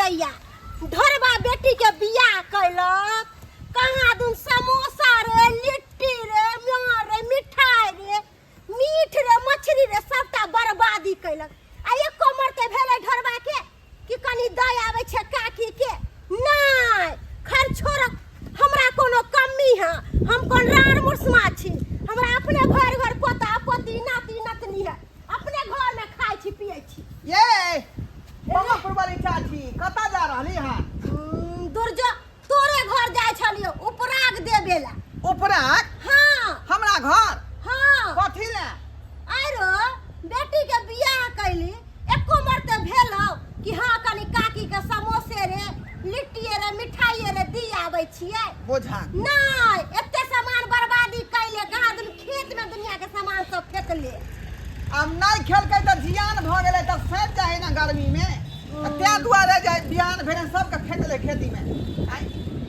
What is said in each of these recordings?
दैया ढोरबा बेटी के बियाह कैलक कहाँ दून समोसा रे लिट्टी रे म्योर रे मिठाई रे मीठ रे मछली रे सबटा बर्बादी कैलक आ एको मरते भेले ढोरबा के कि कनी दय आवे छे काकी के नहीं खैर छोड़ हमरा कोनो कमी है हम कोन रान मुसमा छी हमरा अपने घर पोता पोती नाती नतनी है अपने घर में खाई छी पिए छी ये बाबा वाली चाची कता जा रहली हां दुर्जो तोरे घर जाय छलियो उपराग देबेला उपराग हां हमरा घर हां कथि ले आरो बेटी के बियाह कैली एको मरते भेलो कि हां कनी काकी के समोसे रे लिट्टी रे मिठाई रे दी आबै छियै बोझा नहीं एते सामान बर्बादी कैले कहाँ दिन खेत में दुनिया के सामान सब फेंक ले अब नहीं खेलकै त जियान भ गेलै त फेर चाहे ना गर्मी में त्या दुआरे जाय बियान भेने सब के फेंक ले खेती में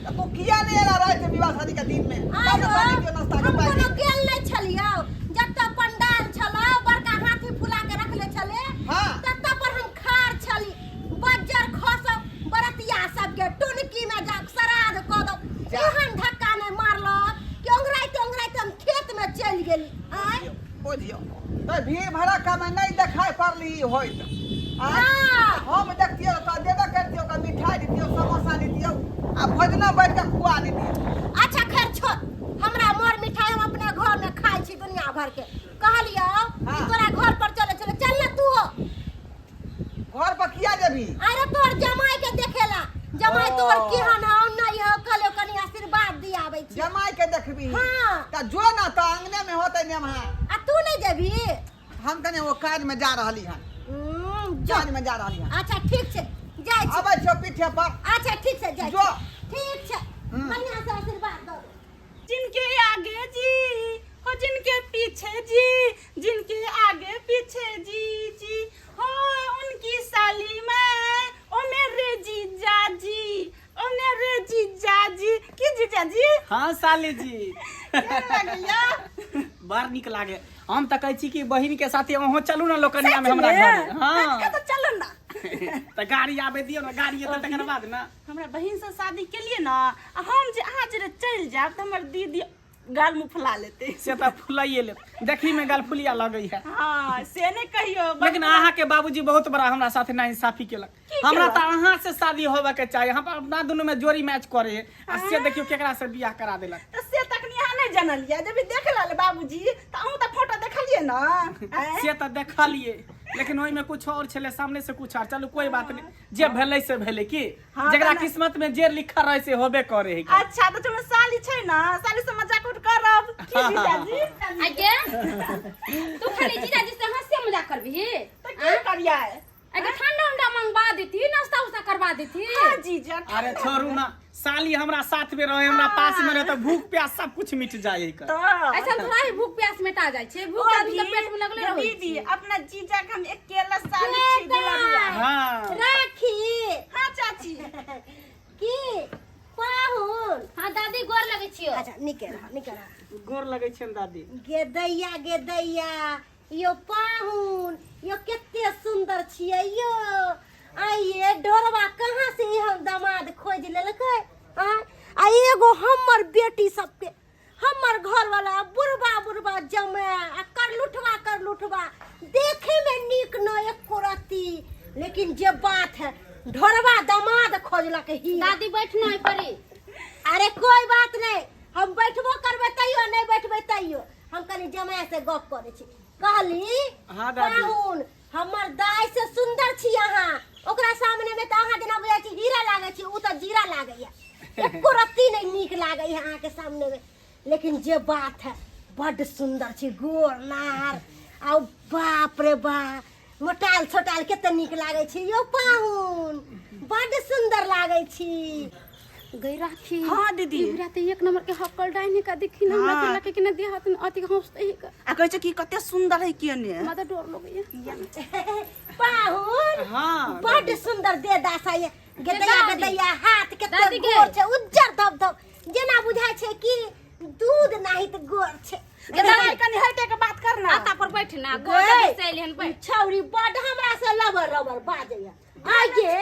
त तू किया नहीं एला रहे थे विवाह शादी के दिन में आरो पानी के नाश्ता के हम पाई कोनो गेल नहीं छलियो जत पंडाल छलो बड़का हाथी फुला के रखले छले हां तत पर हम खार छली बज्जर खस बरतिया सब के टुनकी में जा श्राद्ध क दो एहन धक्का नहीं मारलो कि ओंगराइत हम खेत में चल गेली आय बुझियो त भीड़ भड़का में नहीं देखाय पड़ली होइत हम देखतियो त देबे करतियो का मिठाई दितियो समोसा दितियो आ भोजना बैठ के खुआ दितियो अच्छा खैर छोड़ हमरा मोर मिठाई हम अपने घर में खाई छी दुनिया भर के कहलियो कि तोरा घर पर चले चल ना तू घर पर किया जेबी अरे तोर जमाई के देखेला जमाई तोर केहन हो नहीं हो कलो कनी आशीर्वाद दी आबै छी जमाई के देखबी हां त जो ना त अंगने में होतै नेम हां आ तू नहीं जेबी हम कने वो काज में जा रहली हां काज में जा रहली हां अच्छा ठीक छे जाय छी अबै छो पीठे पर अच्छा ठीक छे जाय जो ठीक छे बढ़िया से आशीर्वाद दो जिनके आगे जी हो जिनके पीछे जी जिनके आगे पीछे जी हो उनकी साली में ओ मेरे जीजा जी ओ मेरे जीजा जी की जीजा जी हाँ साली जी लगैया बड़ निक लागे हम त कहै छी कि बहिन के साथे ओहो चलू ना लोकनिया में हमरा घर हां तो चलो ना त गाड़ी आबे दियो ना गाड़ी एत तकर बाद ना हमरा बहिन से शादी के लिए ना हम जे आज रे चल जाब त हमर दीदी गाल मुंह फुला लेते से त फुलाइए ले देखी में गाल फुलिया लगई है हां से ने कहियो लेकिन अहाँ के बाबूजी बहुत बड़ा हमरा साथे ना इंसाफी केलक हमरा त अहाँ से शादी होबे के चाहिए हम अपना दोनों में जोड़ी मैच करे आ से देखियो केकरा से बियाह करा देलक तो से तकनी अहाँ नहीं जानलिए जब देख लाल बाबूजी त अहू त फोटो देखलिए ना से त देखलिए लेकिन ओई में कुछ और छले सामने से कुछ और चलो कोई बात नहीं जे भेलै से भेलै की जेकरा किस्मत में जे लिखा रहे से होबे करे है अच्छा तो तुम साली छै ना साली से मजाक उठ करब की जीजाजी आगे तू खाली जीजाजी से हंसे मजाक करबी तो की करिया है आगे ठंडा उंडा मंगवा देती नाश्ता उस्ता करवा देती हां जीजा अरे छोड़ू ना साली हमरा साथ में रहे हमरा पास में रहे तो भूख प्यास सब कुछ मिट जाए कर तो ऐसा थोड़ा ही भूख प्यास मिटा जाय छे भूख आदमी के पेट में लगले रहे दीदी अपना जीजा के हम अकेला साली छी दुलारुआ हां राखी हां चाची की पाहुन हां दादी गोर लगे छियो अच्छा निके गोर लगे छन दादी गे दैया यो पाहुन यो केते सुंदर छियै यो आइए डोरवा कहाँ से हम दामाद खोज लेलकै आ एगो हमर बेटी सबके हमर घर वाला बुढ़बा जमे आ कर लुठवा देखे में नीक न एको रत्ती लेकिन जे बात है ढोरवा दामाद खोजलक ही दादी बैठना है परी अरे कोई बात नहीं हम बैठबो करबे तैयो नहीं बैठबे तैयो हम कनी जमाय से गप करे छी कहली हां दादी पाहुन हमर दाई से सुंदर छी अहाँ ओकरा सामने में त अहाँ जेना बुझाय छी हीरा लागे छी उ त जीरा लागैया एको रत्ती नहीं नीक लागैया अहाँ के सामने में लेकिन जे बात है बड़ सुंदर छी गोर नार आ बाप रे बा मोटाल छोटाल केते नीक लागे छी यो पाहुन बड़ सुंदर लागे छी गई राखी हां दीदी इबरा ते एक नंबर के हक्कल डाइने का देखी ना हमरा लगे कि न देह हाथ अति हंसते ही का आ कहै छै कि कते सुंदर है किने मत डर लगैया पाहुन हां बड़ सुंदर दे दासा ये गदैया हाथ के दादी के गोर छे उज्जर धब जेना बुझाय छे कि दूध नाही त गोर छे दादी कनी हटे के बात करना आता पर बैठना गोर के सैलियन बैठ छौरी बड़ हमरा से लबर बाजैया आगे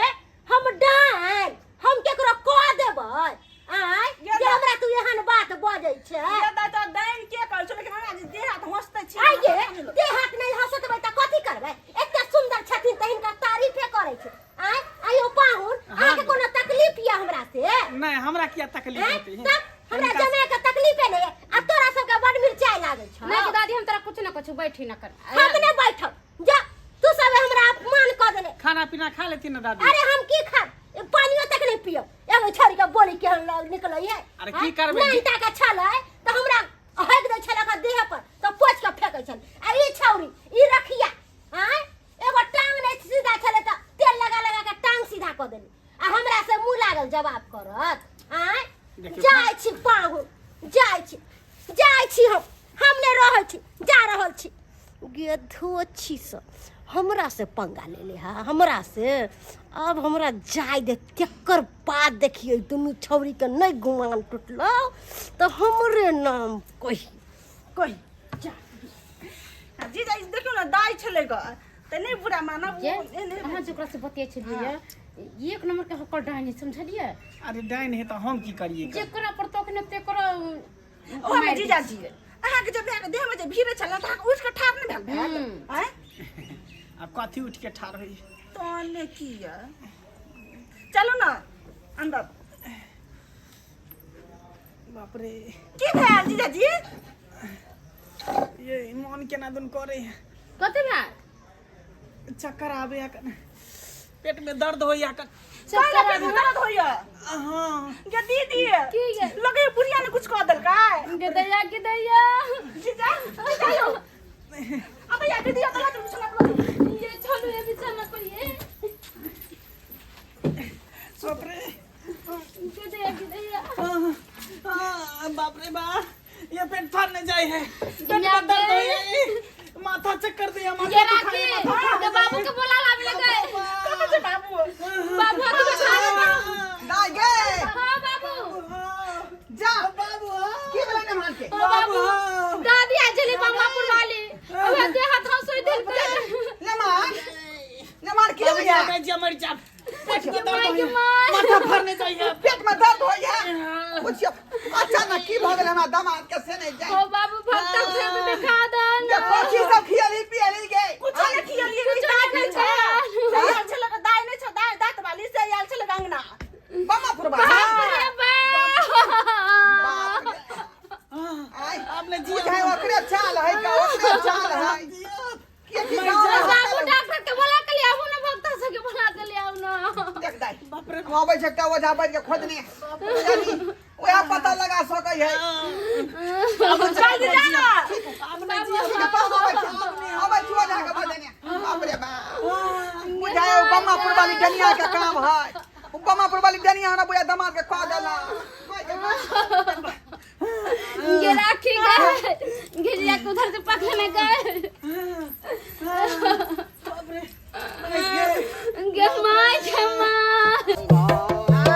हम डाइन हम केकरो कह देबै आय ये जे हमरा तू एहन बात बजै छै ये तो दैन के कहै छै लेकिन हमरा देह हाथ हंसते छी आय गे देह हाथ नहीं हंसत बे त कथी करबै एते सुंदर छथिन त हिनकर तारीफे करै छै आय आयो पाहुन अहाँके कोनो तकलीफ या हमरा से नहीं हमरा क्या तकलीफ आय होती है तब हमरा जमे के तकलीफे नहीं आ तोरा सबके बड़ मिर्चाई लागै छ नहीं कि दादी हम तोरा कुछ ना कुछ बैठी ना कर हम ने बैठब जा तू सब हमरा अपमान क देले खाना पीना खा लेती ना दादी अरे हम की खाब पानियो तक नहीं पियो एगो छोरी के बोली के निकलै है अरे की करबै? नहीं ताके छलै त हमरा हक दे छलै का देह पर त पोछ के फेकै छल आ ई छौरी ई रखिया हैं एगो टांग नहीं सीधा छलै त तेल लगा लगा के टांग सीधा क देली आ हमरा से मुंह लागल जवाब करत हैं देखियौ, जाय छी पाहु जाय छी हम नहीं रहै छी जा रहल छी गेधो छी सब हमरा से पंगा ले ले हा हमरा से अब हमरा जाय दे तेकर बाद देखिए दुनू छौरी के नहीं गुमान टूटलो तो हमरे नाम कही जी जाई देखियो ना दाई छले ग त नहीं बुरा मानब ये अहाँ जेकरा से बतियै छलियै एक नंबर के हकल डाइन समझलियै अरे डाइन है तो हम की करिए जेकरा पर तोखने तेकरा ओ हम जीजा जी अहाँ के जब देह में जे भीड़ छला त उठ के ठाप नहीं भेल हैं अब कथी उठ के ठाड़ होई तोने किया चलो ना अंदर बाप रे की भेल जीजा जी ये मन केना दुन करे कते ना चक्कर आवे या कन पेट में दर्द होया कन चक्कर दर्द होया हां गे दीदी की गे? लगे बुढ़िया ने कुछ कह देल का गे दैया जीजा जीजा अब या दीदी अब तुम सुना ये छोड़ो ये बिछाना पर ये बाप रे गे दैया बाप रे बा ये पेट फाड़ने जाए है पेट या में दर्द होया माथा चक्कर दिया माथा ये राखी तो बाबू के बोला लावे गए कब से बाबू बाबू के बिछाना दाई गे हां बाबू जा बाबू की भेलै ने मान के बाबू दादी आजली बाबापुर वाली ओहे दे हाथ हंसोई दिल पे ने मान की हो गया जा मर जा पेट में दर्द माय के होया माय माथा फाड़ने जाए पेट में दर्द हो गया कुछ अचानक की भ गेल हमरा दामाद के से नहीं ओ जाए बाबू भक्ता से दिखा दो ये ना कोची सब खियाली पियाली गए कुछ ने किया लिए दाई नहीं छ यार छले का दाई नहीं छ दाई दांत वाली से यार छले गंगना बामा पुरबा अरे बा आई आपने जी बुझाए ओकरे चाल है का ओकरे चाल है के की बाबू डॉक्टर के बोला के ले आऊ ना भक्ता से के बोला के ले आऊ ना देख दाई बाप रे आबै छै एकटा ओझा बैठ के खोदने यानी ओया पता लगा सकै है अब जल्दी जाना आपने जी के पास आबै छै ओझा के बदने बाप रे बा बुझाए बम्मापुर वाली डनिया के काम है बम्मापुर वाली डनिया ना बुझा दामाद के कह देला ये राखी गए गिरिया के उधर से पकड़ने गए बाप रे गे माय के माय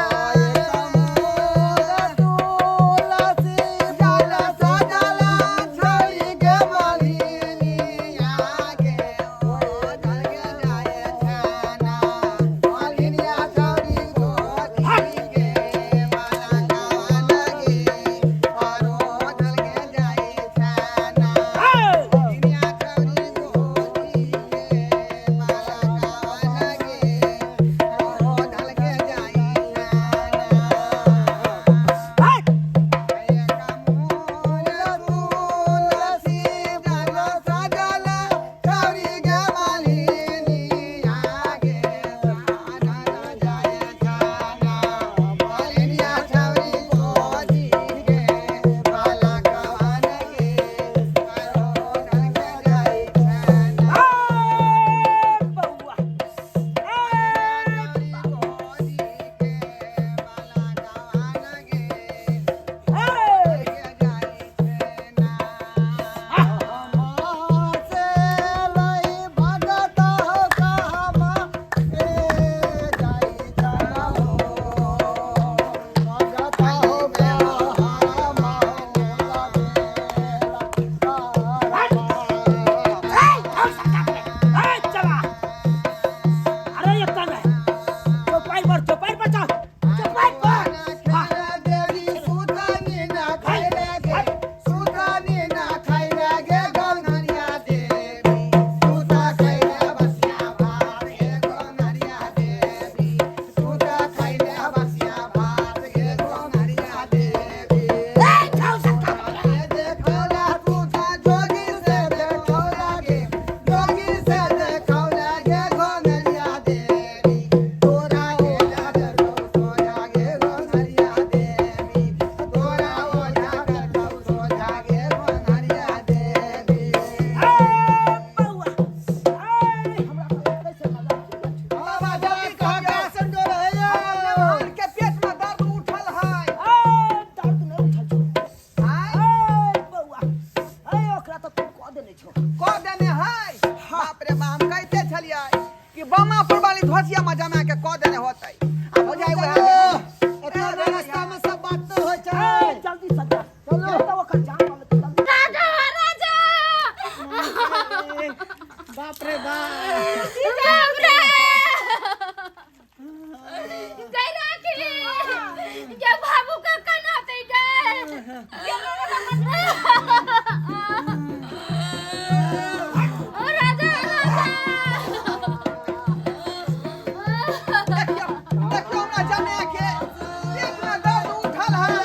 रे बाप हम कहते छलिए कि बमापुर वाली धोसिया में जमा के क देने होतै आ हो जाए वह इतना रास्ता में सब बात तो होय छै जल्दी सजा चलो तो ओकर जान वाला तो जल्दी राजा बाप रे बाप बाप रे जय राखली ये बाबू का कनाते गए ओ राजा देखियो हमरा जमा के पेट में दर्द उठल है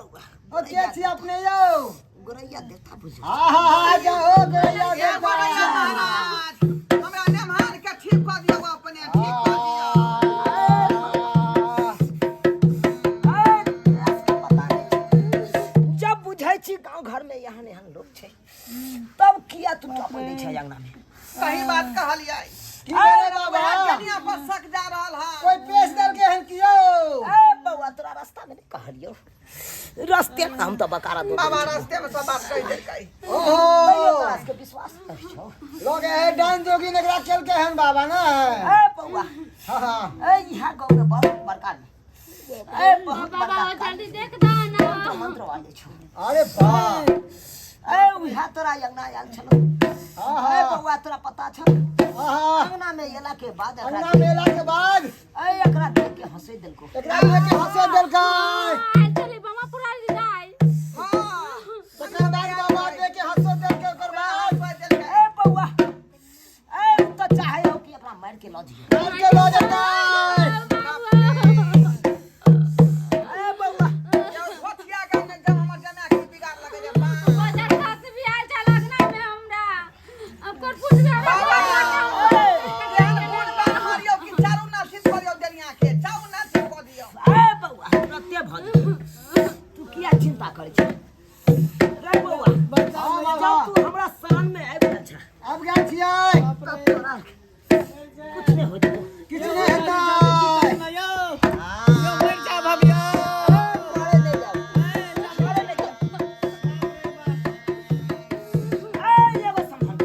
अपने यो गोरैया देखता बुझ आहा जाओ गोरैया देखता हमरा नेमान के ठीक क दियो अपने ठीक क दियो जब बुझै छी गांव घर में यहाँ एहन लोग छै तब किया तू चपल दै छै अंगना में सही बात कहलियै की करे बाबा कनिया पर शक जा रहल है कोई पेश दल के हन कियो ए बउआ तोरा रास्ता में नहीं कहलियो रास्ते में हम तो बकारा दो बाबा रास्ते में सब बात कह देलकै ओहो तोरा के विश्वास नहीं छौ लोग है डान जोगी नगरा चल के हन बाबा ना ए बउआ हां हां ए यहाँ गांव में बहुत बड़का ए बहुत बाबा बड़का जल्दी देख दा ना मंत्र वाले छौ अरे वाह ए उहा तोरा अंगना आयल छलो हां ए हां बउआ तोरा पता छौ हां अंगना में एला के बाद अंगना मेला के बाद ए एकरा देख के हंसे दिलको एकरा देख के हंसे देलकै चली बाबा पूरा जाए हां तकर बाद बाबा देख के हंसे देलकै ओकर बाद ए बउआ ए तो चाहे हो कि अपना मार के लऽ जिए काल के लो जतै ए बउआ यो भोटिया गांव में जब हमर जना के बिगाड़ लगे जे बाजार खास भी आल चल लगना में हमरा अब कर पूछ रहा बाबा ज्ञान गुण बान हरियो कि चारू ना सिद्ध करियो देलिया के चाऊ ना सिद्ध क दियो ए बउआ रत्ते भज तू किया चिंता करै छ रे बउआ बताओ जब बाबा तू हमरा शान में आबि गेल छ अब गेल छियै तब तोरा कुछ नहीं होत किछु नहि हेतै यो हां मर जा भबिया मारे ले जाओ मारे ले जाओ ए ये बस संभाल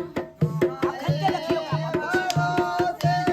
खत्ते लखियो का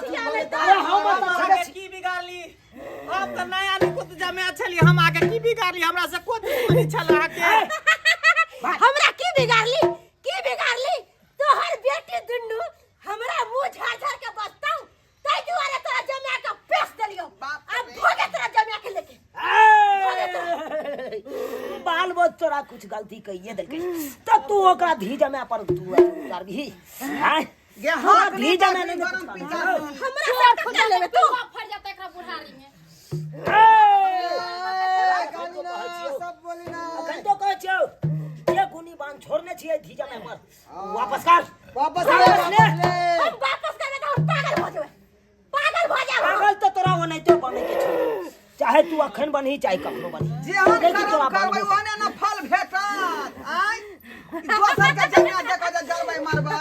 आगे की बिगाड़ली हम तो नया निकुत जमे छली हम आगे की बिगाड़ली हमरा से कोई दुश्मनी छला के हमरा की बिगाड़ली तोहर बेटी दुन्नू हमरा मुंह झाड़ के बसताऊ तै दुआरे तोरा जमिया के पेश देलियो अब भोगे तोरा जमिया के लेके बाल बच्चा तोरा कुछ गलती कहिए देलकै त तू ओकरा धीज में पर तू करबी हैं गे हाथ धीज में नहीं गरम पीछा हमरा से टक्कर लेबे तू फट जाता एकरा बुढ़ारी में सब बोली ना अखन तो कहै छियौ ये गुनी बांध छोड़ने छियै धीज में पर वापस कर वापस ले हम वापस करबे त हम पागल हो जेबे पागल तो तोरा ओनैते बने के छौ चाहे तू अखन बनही चाहे कखनो बनही जे हम लेकिन तोरा करबै बनबो ओने न फल भेटत आय दोसर के जमिया जका जलबै मारबै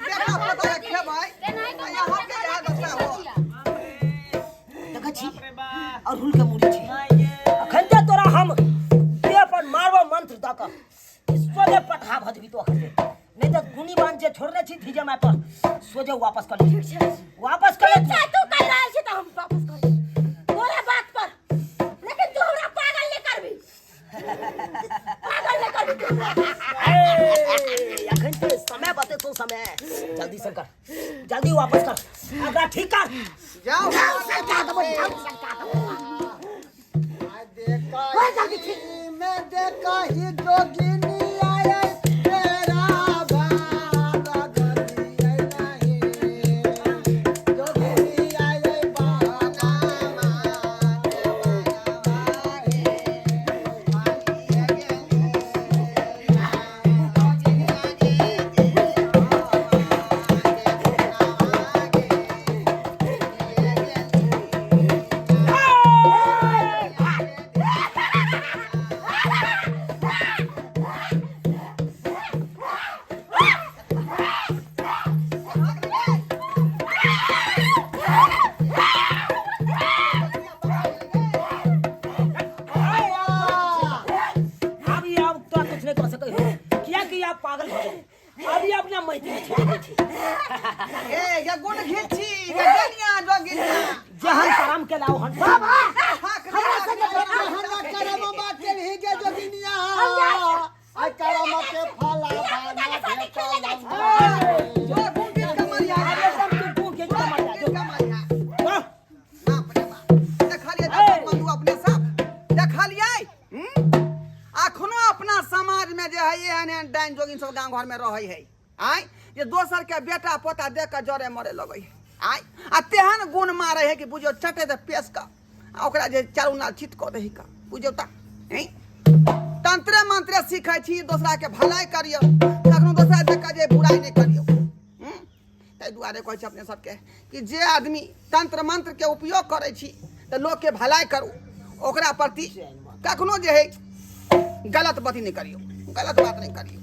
बेटा पता खेबै यहाँ के यहाँ बच्चा हो देखै छी अरहुल के मुड़ी छी अखन ते तोरा हम देह पर मारबो मंत्र दक सोजे पठा भजबी तो अखन नहीं तो गुनी बांध जे छोड़ने छी धीजे में पर सोजे वापस कर ले ठीक छै वापस कर ले तू कर रहल छी त हम वापस कर तोरे बात पर लेकिन तू हमरा पागल नहीं करबी अखन तो समय बते तो समय जल्दी से कर जल्दी वापस कर अगला ठीक कर जाओ देखा ही जोगिनी आए तेरा बाबा गली नहीं जोगिनी आए बाबा पागल हो गए अभी अपना मैती में छोड़ दी थी ए ये गुण घिची ये गनिया जोगिनिया जहन करम के लाओ हन हमरा से हन्ना करम बाटे ही के जोगिनिया आ करम के फला भाना भेटल जो गुण के कमरिया एकदम तू के कमाया जो कमरिया वाह बाप रे बाप देखलिए जब बंधु अपने सब देखलिए अखनो अपना समाज में जे है एहन डाइन जोगिन सब गांव घर में रहै है आय ये दोसर के बेटा पोता देख के जरे मरे लगै है आय आ तेहन गुण मारे है कि बुझो चटे दे पेश का आ ओकरा जे चारू नाल चित क दही का बुझो ता हैं तंत्र मंत्र सीखै छी दोसरा के भलाई करियो कखनो दोसरा देख के जे बुराई नहीं करियो ताहि दुआरे कहै छी अपने सबके कि जे आदमी तंत्र मंत्र के उपयोग करै छी त लोग के भलाई करू ओकरा प्रति कखनो जे है गलत बात नहीं करियो गलत बात नहीं करियो